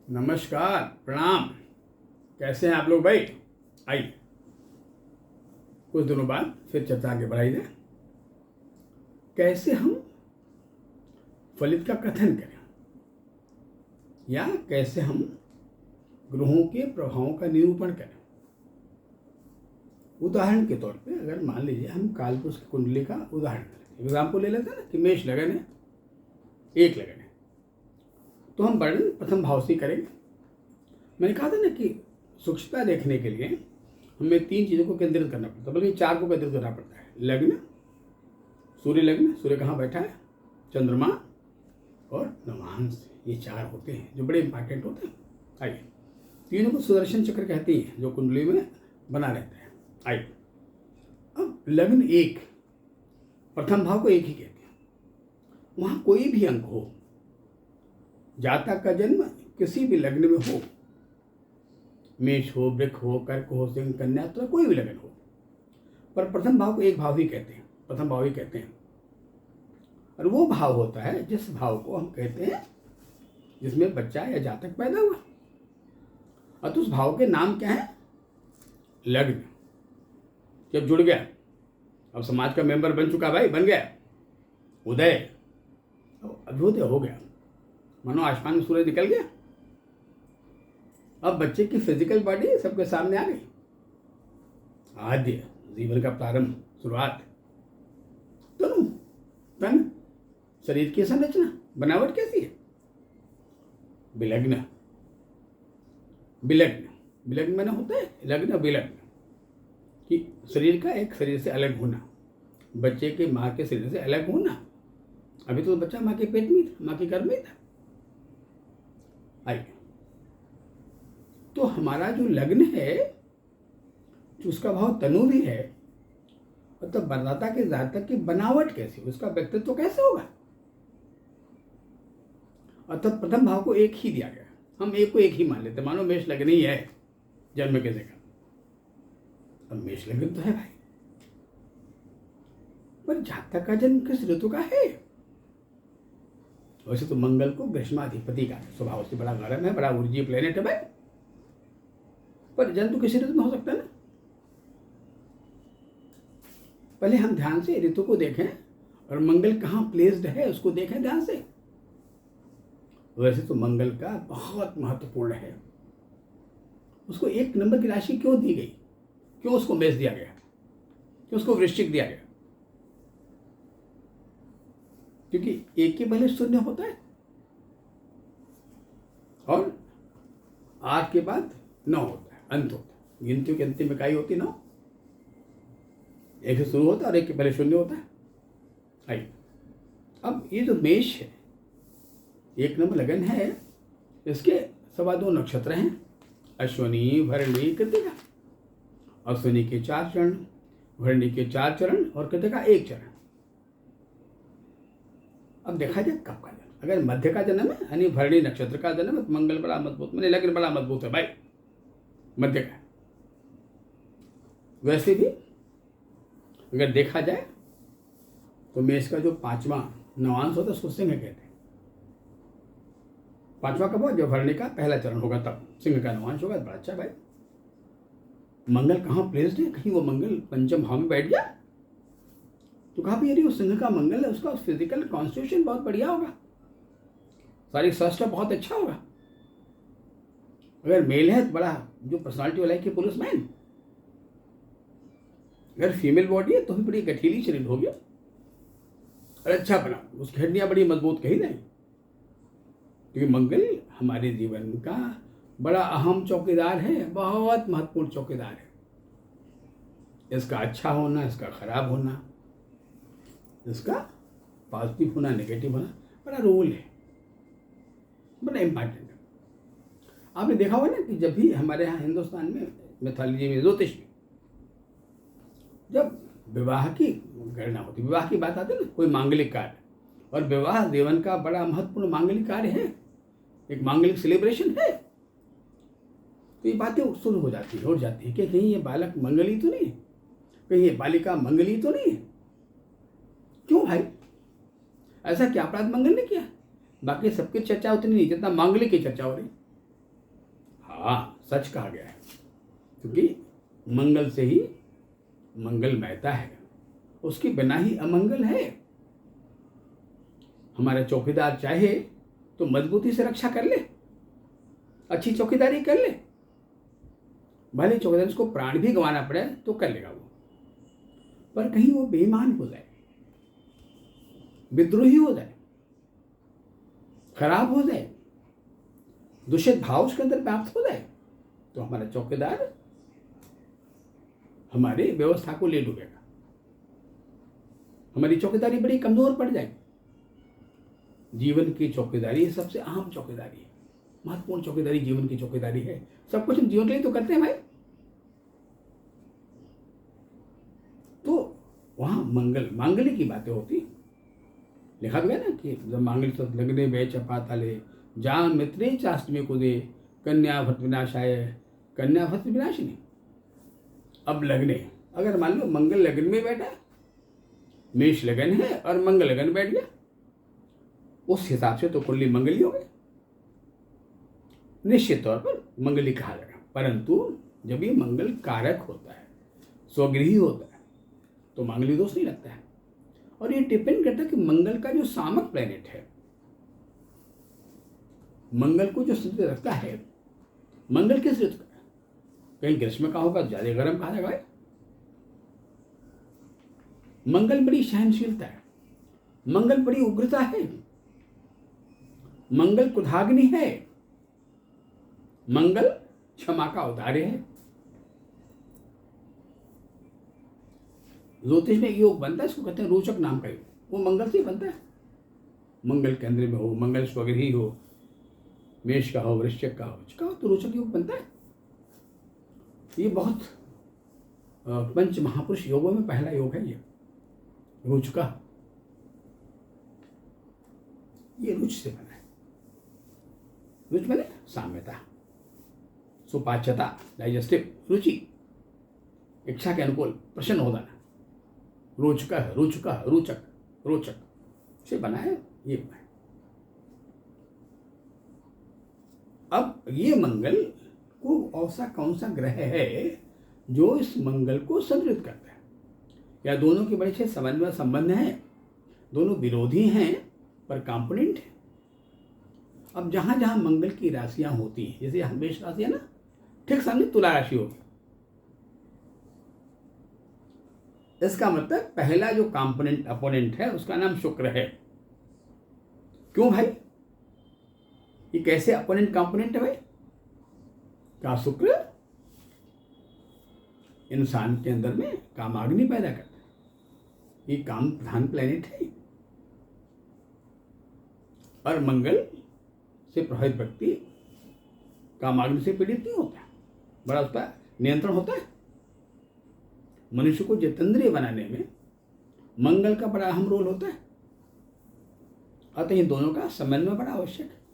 नमस्कार, प्रणाम। कैसे हैं आप लोग भाई? आइए कुछ दिनों बाद फिर चर्चा आगे बढ़ाई जाए। कैसे हम फलित का कथन करें या कैसे हम ग्रहों के प्रभावों का निरूपण करें। उदाहरण के तौर पे अगर मान लीजिए हम कालपुरुष की कुंडली का उदाहरण करें, एग्जाम्पल ले लेते हैं ना कि मेष लगन है, एक लगन है, तो हम वर्णन प्रथम भाव से करेंगे। मैंने कहा था ना कि सूक्ष्मता देखने के लिए हमें 3 चीज़ों को केंद्रित करना पड़ता है, बल्कि 4 को केंद्रित करना पड़ता है। लग्न, लग्न, सूर्य कहाँ बैठा है, चंद्रमा और नवांश, ये 4 होते हैं जो बड़े इंपॉर्टेंट होते हैं। आइए, तीनों को सुदर्शन चक्र कहती है जो कुंडली में बना रहता है। आइए, अब लग्न एक, प्रथम भाव को एक ही कहते हैं। वहाँ कोई भी अंक हो, जातक का जन्म किसी भी लग्न में हो, मेष हो, वृक हो, कर्क हो, सिंह, कन्या, तो कोई भी लगन हो, पर प्रथम भाव को एक भाव ही कहते हैं, प्रथम भाव ही कहते हैं। और वो भाव होता है जिस भाव को हम कहते हैं जिसमें बच्चा या जातक पैदा हुआ, और तो उस भाव के नाम क्या है? लग्न। जब जुड़ गया, अब समाज का मेंबर बन चुका, भाई बन गया, उदय, अभ्युदय हो गया, मानो आसमान में सूरज निकल गया। अब बच्चे की फिजिकल बॉडी सबके सामने आ गई, आद्य जीवन का प्रारंभ, शुरुआत, तनु, तन, शरीर की संरचना, बनावट कैसी है? विलग्न, विलग्न, विलग्न मैंने होता है लग्न विलग्न, कि शरीर का एक शरीर से अलग होना, बच्चे के माँ के शरीर से अलग होना। अभी तो बच्चा माँ के पेट में था, माँ के गर्भ में था। आइए, तो हमारा जो लग्न है, जो उसका भाव तनु भी है, और तब बरदाता के जातक की बनावट कैसी, उसका व्यक्तित्व कैसे होगा, और तब प्रथम भाव को एक ही दिया गया। हम एक को एक ही मान लेते, मानो मेष लग्न ही है जन्म के जगह। अब मेष लग्न तो है भाई, पर जातक का जन्म किस ऋतु का है? वैसे तो मंगल को ग्रीष्माधिपति का स्वभाव से बड़ा गर्म है, बड़ा ऊर्जीय प्लेनेट है भाई, पर जन्म तो किसी ऋतु में हो सकता है ना। पहले हम ध्यान से ऋतु को देखें और मंगल कहाँ प्लेस्ड है उसको देखें ध्यान से। वैसे तो मंगल का बहुत महत्वपूर्ण है, उसको 1 नंबर की राशि क्यों दी गई? क्यों उसको मेष दिया गया? क्यों उसको वृश्चिक दिया गया? क्योंकि 1 के पहले 0 होता है और 8 के बाद 9 होता है, अंत होता है। गिनतियों के अंतिम इकाई होती है 9, 1 से शुरू होता है और 1 के पहले 0 होता है। आइए, अब ये जो मेष है, 1 नंबर लगन है, इसके 2.25 नक्षत्र हैं, अश्विनी, भरणी, कृतिका। अश्विनी के 4 चरण, भरणी के 4 चरण और कृतिका 1 चरण। अब देखा जाए कब का जन्म, अगर मध्य का जन्म है यानी भरणी नक्षत्र का जन्म है तो मंगल बड़ा मजबूत, मैंने लग्न बड़ा मजबूत है भाई मध्य का। वैसे भी अगर देखा जाए तो मेष का जो 5वां नवांश होता है उसको सिंह कहते हैं। 5वां कब होगा? जब भरणी का पहला चरण होगा तब सिंह का नवांश होगा। बड़ा अच्छा भाई। मंगल कहाँ प्लेस्ड है? कहीं वो मंगल पंचम भाव में बैठ गया तो कहा भी यदि वो सिंह का मंगल है, उसका फिजिकल कॉन्स्टिट्यूशन बहुत बढ़िया होगा, शारीरिक स्वास्थ्य बहुत अच्छा होगा। अगर मेल है तो बड़ा जो पर्सनालिटी वाला है कि पुलिसमैन, अगर फीमेल बॉडी है तो भी बड़ी गठीली शरीर होगी और अच्छा बना, उसकी हड्डियां बड़ी मजबूत कहीं नहीं। क्योंकि मंगल हमारे जीवन का बड़ा अहम चौकीदार है, बहुत महत्वपूर्ण चौकीदार है। इसका अच्छा होना, इसका खराब होना, इसका पॉजिटिव होना, नेगेटिव होना, बड़ा रोल है, बड़ा इंपॉर्टेंट है। आपने देखा होगा ना कि जब भी हमारे यहाँ हिंदुस्तान में मैथोलॉजी में, ज्योतिष में, जब विवाह की गणना होती, विवाह की बात आती है ना, कोई मांगलिक कार्य, और विवाह जीवन का बड़ा महत्वपूर्ण मांगलिक कार्य है, एक मांगलिक सेलिब्रेशन है, तो ये बातें शुरू हो जाती है, उठ जाती है कि कहीं ये बालक मंगली तो नहीं, कहीं ये बालिका मंगली तो नहीं है। क्यों भाई? ऐसा क्या अपराध मंगल ने किया? बाकी सबकी चर्चा उतनी नहीं जितना मांगलिक की चर्चा हो रही। हाँ, सच कहा गया है, क्योंकि मंगल से ही मंगलमयता है, उसके बिना ही अमंगल है। हमारा चौकीदार चाहे तो मजबूती से रक्षा कर ले, अच्छी चौकीदारी कर ले, भले चौकीदार उसको प्राण भी गंवाना पड़े तो कर लेगा वो, पर कहीं वो बेईमान हो जाए, विद्रोही हो जाए, खराब हो जाए, दूषित भाव उसके अंदर प्राप्त हो जाए, तो हमारा चौकीदार हमारी व्यवस्था को ले डूबेगा, हमारी चौकीदारी बड़ी कमजोर पड़ जाएगी। जीवन की चौकीदारी सबसे अहम चौकीदारी है, महत्वपूर्ण चौकीदारी जीवन की चौकीदारी है। सब कुछ हम जीवन के लिए तो करते हैं भाई, तो वहां मंगल मांगल्य की बातें होती। लिखा गया ना कि जब मांगल्य तो लगने बे चपा तले जहाँ मित्रे चाष्टमी को दे कन्या भट विनाशाय कन्या भट विनाशिनी। अब लगने, अगर मान लो मंगल लगन में बैठा, मेष लगन है और मंगल लगन बैठ गया, उस हिसाब से तो कुंडली मंगली हो गई, निश्चित तौर पर मंगली कहा जाएगा। परंतु जब ये मंगल कारक होता है, स्वगृही होता है, तो मांगलिक दोष नहीं लगता है। और ये डिपेंड करता है कि मंगल का जो सामक प्लेनेट है, मंगल को जो स्थिति रखता है, मंगल किस ऋतु का है, कहीं ग्रीष्म का होगा ज्यादा गर्म कहा जाएगा। मंगल बड़ी सहनशीलता है, मंगल बड़ी उग्रता है, मंगल क्रोधाग्नि है, मंगल क्षमा का औदार्य है। ज्योतिष में योग बनता है, इसको कहते हैं रोचक नाम का योग, वो मंगल से ही बनता है। मंगल केंद्र में हो, मंगल स्वगृही हो, मेष का हो, वृश्चिक का हो तो रोचक योग बनता है। ये बहुत पंच महापुरुष योगों में पहला योग है ये रुच का, ये रुच से बना है। रुच बने साम्यता, सुपाच्यता, डाइजेस्टिव, रुचि, इच्छा के अनुकूल, प्रसन्न हो जाना, रोचका, रुचका, रोचक, रोचक से बना है ये बना है। अब ये मंगल को ऐसा कौन सा ग्रह है जो इस मंगल को संतुलित करता है, या दोनों के बड़े अच्छे समन्वय संबंध हैं, दोनों विरोधी हैं पर कंपोनेंट है। अब जहां जहां मंगल की राशियां होती हैं, जैसे यहाँ मेष राशि है ना, ठीक सामने तुला राशि होगी, इसका मतलब पहला जो कंपोनेंट अपोनेंट है उसका नाम शुक्र है। क्यों भाई, ये कैसे अपोनेंट कंपोनेंट है भाई? क्या शुक्र इंसान के अंदर में कामाग्नि पैदा करता है, ये काम प्रधान प्लेनेट है। और मंगल से प्रभावित व्यक्ति कामाग्नि से पीड़ित नहीं होता, बड़ा उसका नियंत्रण होता है। मनुष्य को जितेंद्रिय बनाने में मंगल का बड़ा अहम रोल होता है, अतः इन दोनों का समन्वय बड़ा आवश्यक है।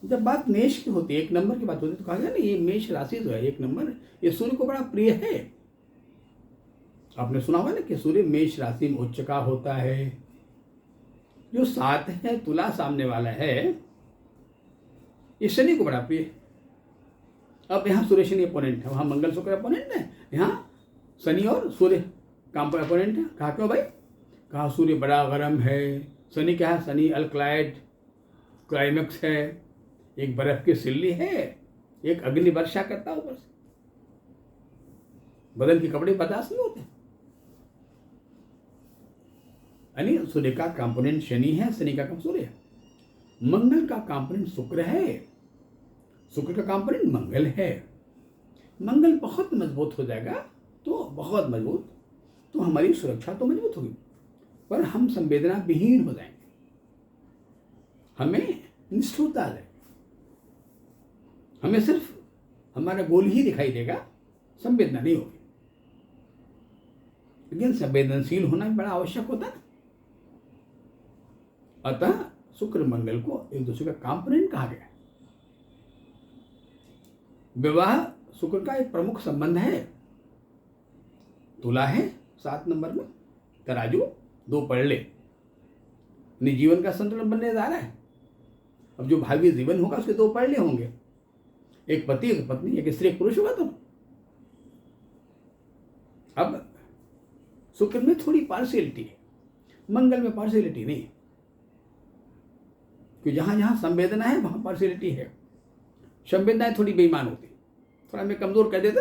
जब बात मेष की होती है, एक नंबर की बात होती है, तो कहा गया ना ये मेष राशि जो है एक नंबर, ये सूर्य को बड़ा प्रिय है। आपने सुना होगा ना कि सूर्य मेष राशि में उच्च का होता है। जो 7 है तुला सामने वाला है, ये शनि को बड़ा प्रिय है। अब यहाँ सूर्य शनि अपोनेंट है, वहां मंगल शुक्र अपोनेंट है, यहाँ शनि और सूर्य काम पर अपोनेंट है। कहा क्यों भाई? कहा सूर्य बड़ा गर्म है, शनि क्या है? शनि अल्कलाइड क्लाइमेक्स है, एक बर्फ की सिल्ली है, एक अग्नि वर्षा करता ऊपर से, बदन के कपड़े बर्दाश्त नहीं होते। यानी सूर्य का कंपोनेंट शनि है, शनि का कंपोनेंट सूर्य है। मंगल का कंपोनेंट शुक्र है, शुक्र का कंपोनेंट मंगल है। मंगल बहुत मजबूत हो जाएगा तो बहुत मजबूत, तो हमारी सुरक्षा तो मजबूत होगी, पर हम संवेदना विहीन हो जाएंगे, हमें निष्ठुरता आ जाएगी, हमें सिर्फ हमारा गोल ही दिखाई देगा, संवेदना नहीं होगी। लेकिन संवेदनशील होना भी बड़ा आवश्यक होता है। अतः शुक्र मंगल को एक दूसरे का कंपोनेंट कहा गया है। विवाह शुक्र का एक प्रमुख संबंध है। तुला है 7 नंबर में, तराजू 2 पड़ले, अपने जीवन का संतुलन बनने जा रहा है। अब जो भावी जीवन होगा उसके 2 पड़ले होंगे, एक पति एक पत्नी, एक स्त्री एक पुरुष होगा तो अब शुक्र में थोड़ी पार्शियलिटी है, मंगल में पार्शियलिटी नहीं, कि जहां जहां संवेदना है वहां पार्शियलिटी है। संवेदनाएं थोड़ी बेईमान होती, थोड़ा हमें कमजोर कर देते।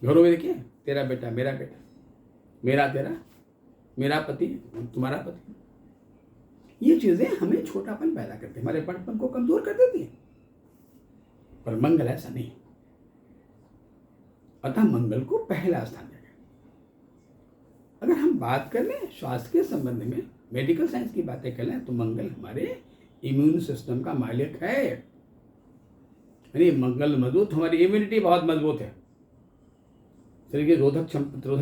घरों में देखिए, तेरा बेटा मेरा बेटा, मेरा तेरा, मेरा पति तुम्हारा पति, ये चीजें हमें छोटापन पैदा करती है, हमारे बड़पन को कमजोर कर देती है। पर मंगल ऐसा नहीं, अतः मंगल को पहला स्थान देगा। अगर हम बात कर लें स्वास्थ्य के संबंध में, मेडिकल साइंस की बातें कर लें, तो मंगल हमारे इम्यून सिस्टम का मालिक है। यानी मंगल मजबूत, हमारी इम्यूनिटी बहुत मजबूत है, शरीर की रोधक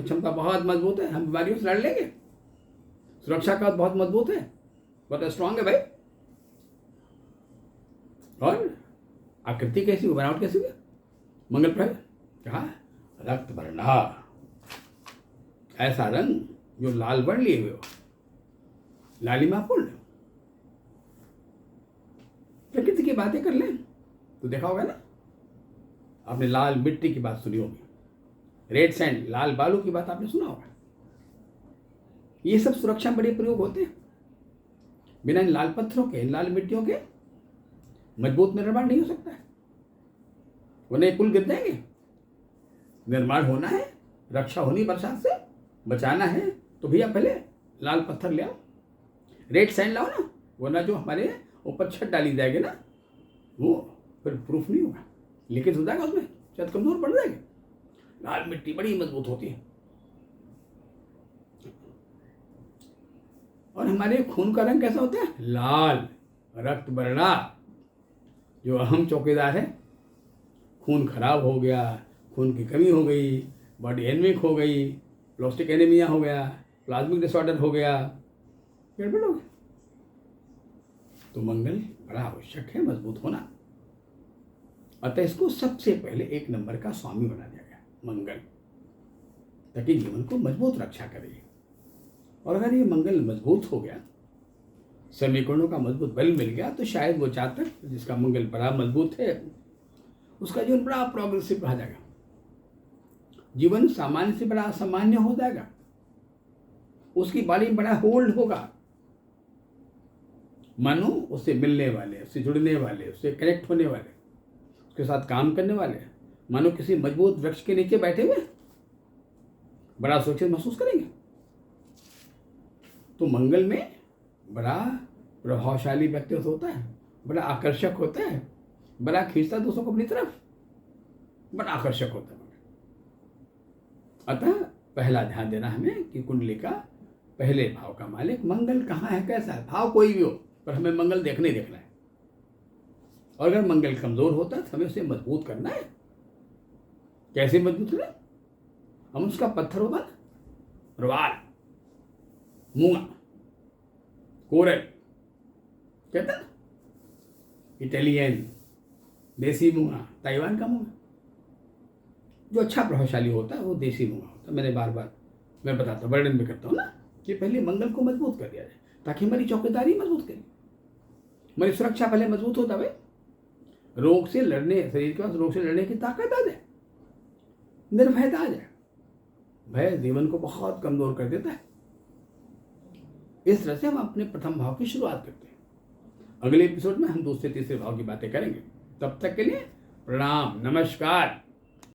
क्षमता बहुत मजबूत है, हम बीमारियों से लड़ लेंगे। सुरक्षा का बहुत मजबूत है, बहुत स्ट्रांग है भाई। और आकृति कैसी, बनावट कैसी है मंगल पर? कहा रक्त वर्णा, ऐसा रंग जो लाल वर्ण लिए हुए हो, लालिमापूर्ण। प्रकृति की बातें कर लें तो देखा होगा ना, आपने लाल मिट्टी की बात सुनी होगी, रेड सैंड, लाल बालू की बात आपने सुना होगा। ये सब सुरक्षा बड़े प्रयोग होते हैं। बिना इन लाल पत्थरों के, लाल मिट्टियों के मजबूत निर्माण नहीं हो सकता है, वो नहीं पुल गिर जाएंगे। निर्माण होना है, रक्षा होनी बरसात से, बचाना है, तो भैया पहले लाल पत्थर ले आओ, रेड सैंड लाओ ना, वरना जो हमारे ऊपर छत डाली जाएगी ना, वो फिर प्रूफ नहीं होगा, लीकेज हो जाएगा, उसमें छत कमजोर पड़ जाएगी। लाल मिट्टी बड़ी मजबूत होती है। और हमारे खून का रंग कैसा होता है? लाल, रक्त वर्णा। जो अहम चौकीदार है, खून खराब हो गया, खून की कमी हो गई, बॉडी एनीमिक हो गई, प्लास्टिक एनीमिया हो गया, प्लाज्मिक डिसऑर्डर हो गया, गड़बड़ हो गया। तो मंगल बड़ा आवश्यक है मजबूत होना। अतः इसको सबसे पहले 1 नंबर का स्वामी बना दिया गया, मंगल, ताकि जीवन को मजबूत रक्षा करे। और अगर ये मंगल मजबूत हो गया, समीकरणों का मजबूत बल मिल गया, तो शायद वो जातक जिसका मंगल बड़ा मजबूत है, उसका जीवन बड़ा प्रोग्रेसिव रह जाएगा, जीवन सामान्य से बड़ा असामान्य हो जाएगा, उसकी बॉडी में बड़ा होल्ड होगा। मानो उससे मिलने वाले, उससे जुड़ने वाले, उससे कनेक्ट होने वाले, उसके साथ काम करने वाले, मानो किसी मजबूत वृक्ष के नीचे बैठे हुए बड़ा सुरक्षित महसूस करेंगे। तो मंगल में बड़ा प्रभावशाली व्यक्तित्व होता है, बड़ा आकर्षक होता है, बड़ा खींचता दूसरों को अपनी तरफ, बड़ा आकर्षक होता है। अतः पहला ध्यान देना हमें कि कुंडली का पहले भाव का मालिक मंगल कहाँ है, कैसा है। भाव कोई भी हो, पर हमें मंगल देखना ही देखना है। और अगर मंगल कमजोर होता है तो हमें उसे मजबूत करना है। कैसे मजबूत करें? हम उसका पत्थर होगा ना, प्रवाल, मूंगा, कोरल, कहते हैं इटालियन, देसी मूंगा, ताइवान का मूंगा, जो अच्छा प्रभावशाली होता है वो देसी मूंगा होता है। मैंने बार बार मैं बताता, वर्णन भी करता हूँ ना, कि पहले मंगल को मजबूत कर दिया जाए, ताकि हमारी चौकीदारी मजबूत करें, हमारी सुरक्षा पहले मजबूत हो जाए, रोग से लड़ने, शरीर के पास रोग से लड़ने की ताकत आ जाए, निर्भयता आ जाए। भय जीवन को बहुत कमजोर कर देता है। इस तरह से हम अपने प्रथम भाव की शुरुआत करते हैं। अगले एपिसोड में हम दूसरे तीसरे भाव की बातें करेंगे। तब तक के लिए प्रणाम, नमस्कार।